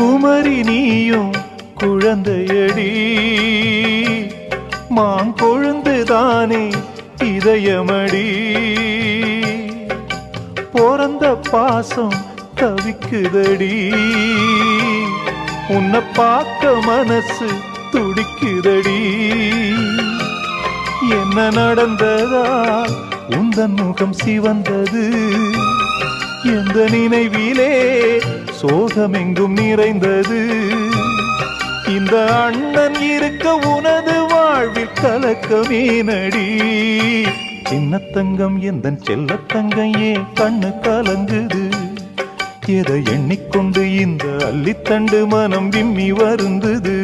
குமரி நீயும் குழந்தையடி மாங்கொழுந்துதானே இதயமடி பிறந்த பாசம் தவிக்குதடி உன்னை பார்க்க மனசு துடிக்குதடி என்ன நடந்ததா உந்தன் முகம் சிவந்தது எந்த நினைவிலே சோகமெங்கும் நிறைந்தது இந்த அண்ணன் இருக்க உனது வாழ்வில் கலக்கமேனடி சின்னத்தங்கம் எந்தன் செல்லத்தங்கம் ஏன் கண்ணு கலங்குது எதை எண்ணிக்கொண்டு இந்த அள்ளித்தண்டு மனம் விம்மி வருந்தது